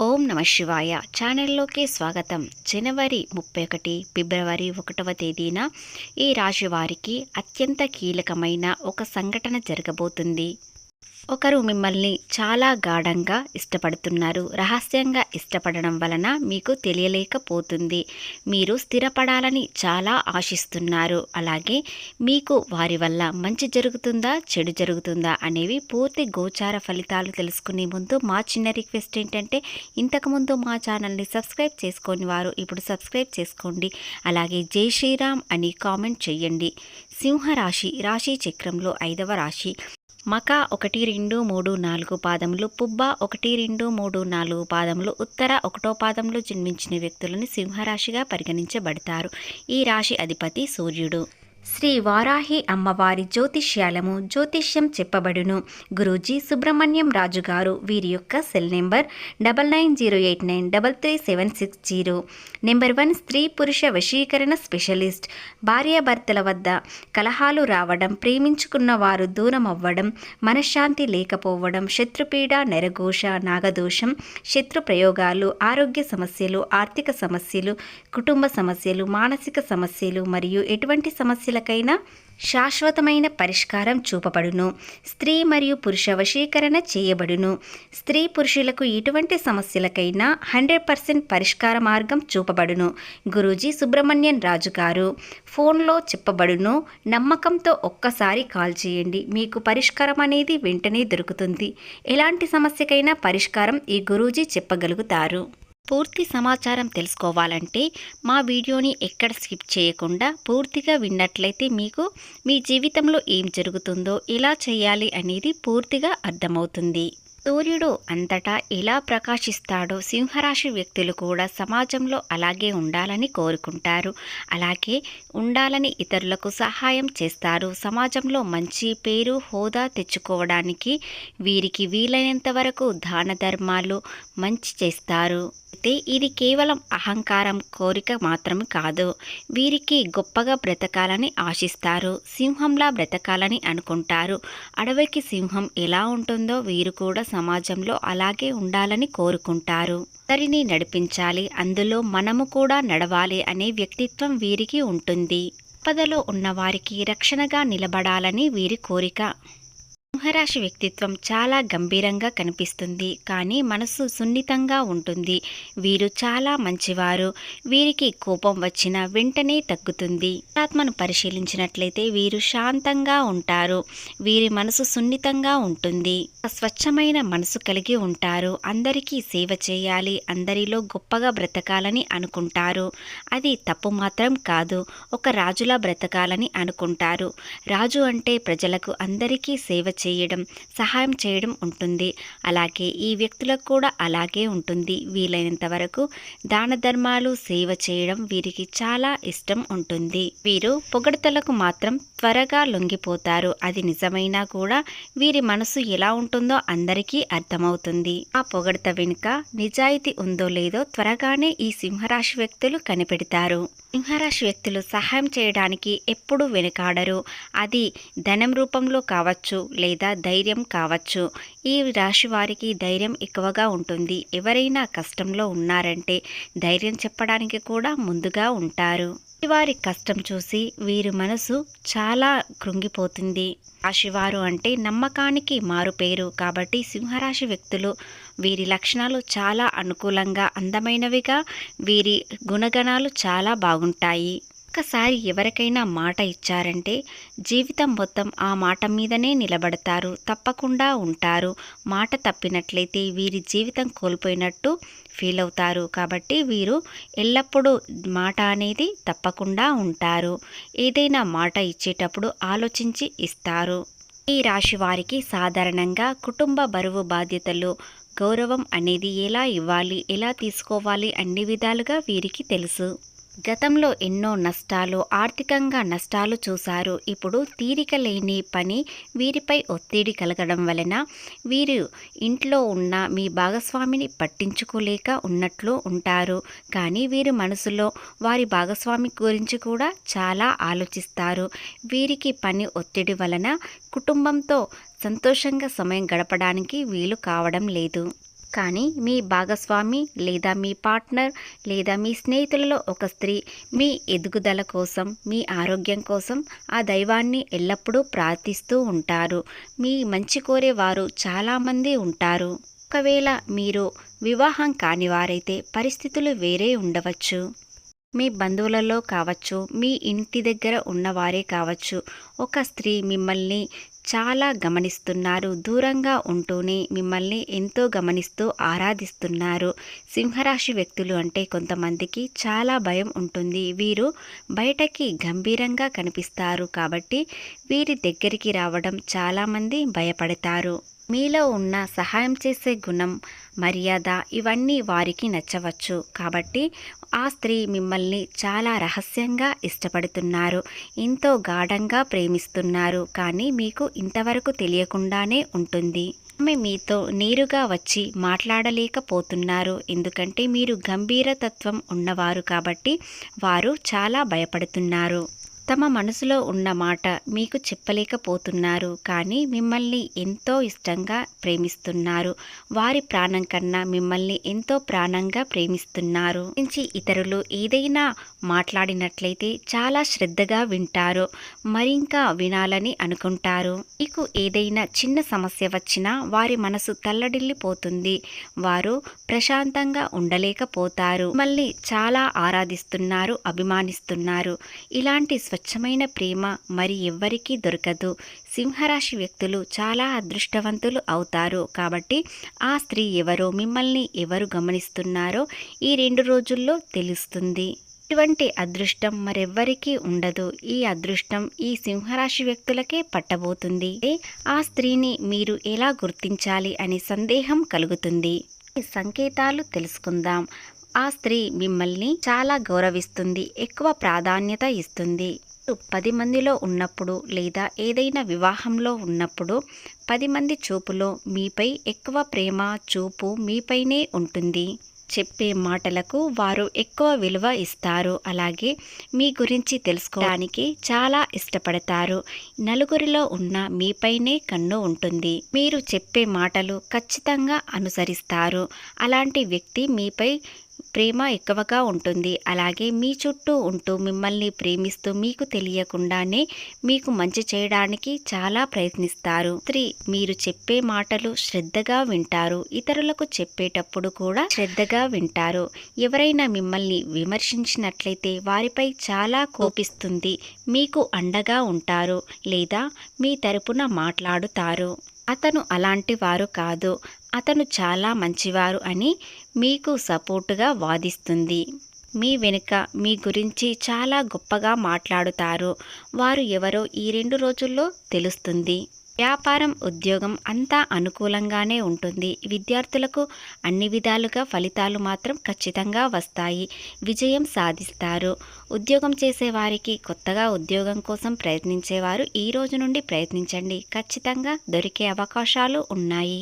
ఓం నమ శివాయ ఛానల్లోకి స్వాగతం. జనవరి 31 ఫిబ్రవరి 1వ తేదీన ఈ రాశి వారికి అత్యంత కీలకమైన ఒక సంఘటన జరగబోతుంది. ఒకరు మిమ్మల్ని చాలా గాఢంగా ఇష్టపడుతున్నారు. రహస్యంగా ఇష్టపడడం వలన మీకు తెలియలేకపోతుంది. మీరు స్థిరపడాలని చాలా ఆశిస్తున్నారు. అలాగే మీకు వారి వల్ల మంచి జరుగుతుందా చెడు జరుగుతుందా అనేవి పూర్తి గోచార ఫలితాలు తెలుసుకునే ముందు మా చిన్న రిక్వెస్ట్ ఏంటంటే, ఇంతకుముందు మా ఛానల్ని సబ్స్క్రైబ్ చేసుకొని వారు ఇప్పుడు సబ్స్క్రైబ్ చేసుకోండి. అలాగే జై శ్రీరామ్ అని కామెంట్ చేయండి. సింహరాశి రాశి చక్రంలో 5వ రాశి. మక 1, 2, 3, 4 పాదములు, పుబ్బ 1, 2, 3, 4 పాదములు, ఉత్తర 1వ పాదంలో జన్మించిన వ్యక్తులను సింహరాశిగా పరిగణించబడతారు. ఈ రాశి అధిపతి సూర్యుడు. శ్రీ వారాహి అమ్మవారి జ్యోతిష్యం చెప్పబడును. గురూజీ సుబ్రహ్మణ్యం రాజు గారు. వీరి యొక్క సెల్ నెంబర్ 9908933760. నెంబర్ 1 స్త్రీ పురుష వశీకరణ స్పెషలిస్ట్. భార్యాభర్తల వద్ద కలహాలు రావడం, ప్రేమించుకున్న వారు దూరం అవ్వడం, మనశ్శాంతి లేకపోవడం, శత్రుపీడ, నరఘోష, నాగదోషం, శత్రు ప్రయోగాలు, ఆరోగ్య సమస్యలు, ఆర్థిక సమస్యలు, కుటుంబ సమస్యలు, మానసిక సమస్యలు మరియు ఎటువంటి సమస్యలకైనా శాశ్వతమైన పరిష్కారం చూపబడును. స్త్రీ మరియు పురుష వశీకరణ చేయబడును. స్త్రీ పురుషులకు ఎటువంటి సమస్యలకైనా 100% పరిష్కార మార్గం చూపబడును. గురూజీ సుబ్రహ్మణ్యం రాజు గారు. ఫోన్లో చెప్పబడును. నమ్మకంతో ఒక్కసారి కాల్ చేయండి. మీకు పరిష్కారం అనేది వెంటనే దొరుకుతుంది. ఎలాంటి సమస్యకైనా పరిష్కారం ఈ గురూజీ చెప్పగలుగుతారు. పూర్తి సమాచారం తెలుసుకోవాలంటే మా వీడియోని ఎక్కడ స్కిప్ చేయకుండా పూర్తిగా విన్నట్లయితే మీకు మీ జీవితంలో ఏం జరుగుతుందో, ఎలా చేయాలి అనేది పూర్తిగా అర్థమవుతుంది. సూర్యుడు అంతటా ఎలా ప్రకాశిస్తాడో సింహరాశి వ్యక్తులు కూడా సమాజంలో అలాగే ఉండాలని కోరుకుంటారు. అలాగే ఉండాలని ఇతరులకు సహాయం చేస్తారు. సమాజంలో మంచి పేరు, హోదా తెచ్చుకోవడానికి వీరికి వీలైనంత వరకు దాన ధర్మాలు మంచి చేస్తారు. అయితే ఇది కేవలం అహంకారం, కోరిక మాత్రమే కాదు. వీరికి గొప్పగా బ్రతకాలని ఆశిస్తారు. సింహంలా బ్రతకాలని అనుకుంటారు. అడవికి సింహం ఎలా ఉంటుందో వీరు కూడా సమాజంలో అలాగే ఉండాలని కోరుకుంటారు. అందరినీ నడిపించాలి, అందులో మనము కూడా నడవాలి అనే వ్యక్తిత్వం వీరికి ఉంటుంది. ఆపదలో ఉన్నవారికి రక్షణగా నిలబడాలని వీరి కోరిక. సింహరాశి వ్యక్తిత్వం చాలా గంభీరంగా కనిపిస్తుంది, కానీ మనసు సున్నితంగా ఉంటుంది. వీరు చాలా మంచివారు. వీరికి కోపం వచ్చిన వెంటనే తగ్గుతుంది. ఆత్మను పరిశీలించినట్లయితే వీరు శాంతంగా ఉంటారు. వీరి మనసు సున్నితంగా ఉంటుంది. స్వచ్ఛమైన మనసు కలిగి ఉంటారు. అందరికీ సేవ చేయాలి, అందరిలో గొప్పగా బ్రతకాలని అనుకుంటారు. అది తప్పు మాత్రం కాదు. ఒక రాజులా బ్రతకాలని అనుకుంటారు. రాజు అంటే ప్రజలకు అందరికీ సేవ చేయడం, సహాయం చేయడం ఉంటుంది. అలాగే ఈ వ్యక్తులకు కూడా అలాగే ఉంటుంది. వీలైనంత వరకు దాన ధర్మాలు, సేవ చేయడం వీరికి చాలా ఇష్టం ఉంటుంది. వీరు పొగడ్తలకు మాత్రం త్వరగా లొంగిపోతారు. అది నిజమైనా కూడా వీరి మనసు ఎలా ఉంటుందో అందరికీ అర్థమవుతుంది. ఆ పొగడ్త వెనుక నిజాయితీ ఉందో లేదో త్వరగానే ఈ సింహరాశి వ్యక్తులు కనిపెడతారు. సింహరాశి వ్యక్తులు సహాయం చేయడానికి ఎప్పుడూ వెనుకాడరు. అది ధనం రూపంలో కావచ్చు లేదా ధైర్యం కావచ్చు. ఈ రాశి వారికి ధైర్యం ఎక్కువగా ఉంటుంది. ఎవరైనా కష్టంలో ఉన్నారంటే ధైర్యం చెప్పడానికి కూడా ముందుగా ఉంటారు. వారి కష్టం చూసి వీరి మనసు చాలా కృంగిపోతుంది. రాశివారు అంటే నమ్మకానికి మారుపేరు. కాబట్టి సింహరాశి వ్యక్తులు వీరి లక్షణాలు చాలా అనుకూలంగా, అందమైనవిగా, వీరి గుణగణాలు చాలా బాగుంటాయి. ఒక్కసారి ఎవరికైనా మాట ఇచ్చారంటే జీవితం మొత్తం ఆ మాట మీదనే నిలబడతారు. తప్పకుండా ఉంటారు. మాట తప్పినట్లయితే వీరి జీవితం కోల్పోయినట్టు ఫీల్ అవుతారు. కాబట్టి వీరు ఎల్లప్పుడూ మాట అనేది తప్పకుండా ఉంటారు. ఏదైనా మాట ఇచ్చేటప్పుడు ఆలోచించి ఇస్తారు. ఈ రాశి వారికి సాధారణంగా కుటుంబ బరువు బాధ్యతలు, గౌరవం అనేది ఎలా ఇవ్వాలి, ఎలా తీసుకోవాలి అన్ని విధాలుగా వీరికి తెలుసు. గతంలో ఎన్నో నష్టాలు, ఆర్థికంగా నష్టాలు చూశారు. ఇప్పుడు తీరిక లేని పని వీరిపై ఒత్తిడి కలగడం వలన వీరు ఇంట్లో ఉన్న మీ భాగస్వామిని పట్టించుకోలేక ఉన్నట్లు ఉంటారు. కానీ వీరి మనసులో వారి భాగస్వామి గురించి కూడా చాలా ఆలోచిస్తారు. వీరికి పని ఒత్తిడి వలన కుటుంబంతో సంతోషంగా సమయం గడపడానికి వీలు కావడం లేదు. కానీ మీ భాగస్వామి లేదా మీ పార్ట్నర్ లేదా మీ స్నేహితులలో ఒక స్త్రీ మీ ఎదుగుదల కోసం, మీ ఆరోగ్యం కోసం ఆ దైవాన్ని ఎల్లప్పుడూ ప్రార్థిస్తూ ఉంటారు. మీ మంచి కోరేవారు చాలామంది ఉంటారు. ఒకవేళ మీరు వివాహం కాని వారైతే పరిస్థితులు వేరే ఉండవచ్చు. మీ బంధువులలో కావచ్చు, మీ ఇంటి దగ్గర ఉన్నవారే కావచ్చు, ఒక స్త్రీ మిమ్మల్ని చాలా గమనిస్తున్నారు. దూరంగా ఉంటూనే మిమ్మల్ని ఎంతో గమనిస్తూ ఆరాధిస్తున్నారు. సింహరాశి వ్యక్తులు అంటే కొంతమందికి చాలా భయం ఉంటుంది. వీరు బయటకి గంభీరంగా కనిపిస్తారు కాబట్టి వీరి దగ్గరికి రావడం చాలామంది భయపడతారు. మీలో ఉన్న సహాయం చేసే గుణం, మర్యాద ఇవన్నీ వారికి నచ్చవచ్చు. కాబట్టి ఆ స్త్రీ మిమ్మల్ని చాలా రహస్యంగా ఇష్టపడుతున్నారు, ఎంతో గాఢంగా ప్రేమిస్తున్నారు. కానీ మీకు ఇంతవరకు తెలియకుండానే ఉంటుంది. ఆమె మీతో నేరుగా వచ్చి మాట్లాడలేకపోతున్నారు. ఎందుకంటే మీరు గంభీరతత్వం ఉన్నవారు కాబట్టి వారు చాలా భయపడుతున్నారు. తమ మనసులో ఉన్న మాట మీకు చెప్పలేకపోతున్నారు. కానీ మిమ్మల్ని ఎంతో ఇష్టంగా ప్రేమిస్తున్నారు. వారి ప్రాణం కన్నా మిమ్మల్ని ఎంతో ప్రాణంగా ప్రేమిస్తున్నారు. నుంచి ఇతరులు ఏదైనా మాట్లాడినట్లయితే చాలా శ్రద్ధగా వింటారు, మరింకా వినాలని అనుకుంటారు. మీకు ఏదైనా చిన్న సమస్య వచ్చినా వారి మనసు తల్లడిల్లిపోతుంది. వారు ప్రశాంతంగా ఉండలేకపోతారు. మిమ్మల్ని చాలా ఆరాధిస్తున్నారు, అభిమానిస్తున్నారు. ఇలాంటి స్వచ్ఛమైన ప్రేమ మరి ఎవ్వరికీ దొరకదు. సింహరాశి వ్యక్తులు చాలా అదృష్టవంతులు అవుతారు. కాబట్టి ఆ స్త్రీ ఎవరో, మిమ్మల్ని ఎవరు గమనిస్తున్నారో ఈ 2 రోజుల్లో తెలుస్తుంది. ఇటువంటి అదృష్టం మరెవ్వరికీ ఉండదు. ఈ అదృష్టం ఈ సింహరాశి వ్యక్తులకే పట్టబోతుంది. ఆ స్త్రీని మీరు ఎలా గుర్తించాలి అనే సందేహం కలుగుతుంది. ఈ సంకేతాలు తెలుసుకుందాం. ఆ స్త్రీ మిమ్మల్ని చాలా గౌరవిస్తుంది, ఎక్కువ ప్రాధాన్యత ఇస్తుంది. 10 మందిలో ఉన్నప్పుడు లేదా ఏదైనా వివాహంలో ఉన్నప్పుడు 10 మంది చూపులో మీపై ఎక్కువ ప్రేమ చూపు మీపైనే ఉంటుంది. చెప్పే మాటలకు వారు ఎక్కువ విలువ ఇస్తారు. అలాగే మీ గురించి తెలుసుకోవడానికి చాలా ఇష్టపడతారు. నలుగురిలో ఉన్న మీపైనే కన్ను ఉంటుంది. మీరు చెప్పే మాటలు ఖచ్చితంగా అనుసరిస్తారు. అలాంటి వ్యక్తి మీపై ప్రేమ ఎక్కువగా ఉంటుంది. అలాగే మీ చుట్టూ ఉంటూ మిమ్మల్ని ప్రేమిస్తూ మీకు తెలియకుండానే మీకు మంచి చేయడానికి చాలా ప్రయత్నిస్తారు. స్త్రీ మీరు చెప్పే మాటలు శ్రద్ధగా వింటారు. ఇతరులకు చెప్పేటప్పుడు కూడా శ్రద్ధగా వింటారు. ఎవరైనా మిమ్మల్ని విమర్శించినట్లయితే వారిపై చాలా కోపిస్తుంది. మీకు అండగా ఉంటారు లేదా మీ తరపున మాట్లాడుతారు. అతను అలాంటి వారు కాదు, అతను చాలా మంచివారు అని మీకు సపోర్టుగా వాదిస్తుంది. మీ వెనుక మీ గురించి చాలా గొప్పగా మాట్లాడుతారు. వారు ఎవరో ఈ 2 రోజుల్లో తెలుస్తుంది. వ్యాపారం, ఉద్యోగం అంతా అనుకూలంగానే ఉంటుంది. విద్యార్థులకు అన్ని విధాలుగా ఫలితాలు మాత్రం ఖచ్చితంగా వస్తాయి. విజయం సాధిస్తారు. ఉద్యోగం చేసేవారికి, కొత్తగా ఉద్యోగం కోసం ప్రయత్నించేవారు ఈ రోజు నుండి ప్రయత్నించండి. ఖచ్చితంగా దొరికే అవకాశాలు ఉన్నాయి.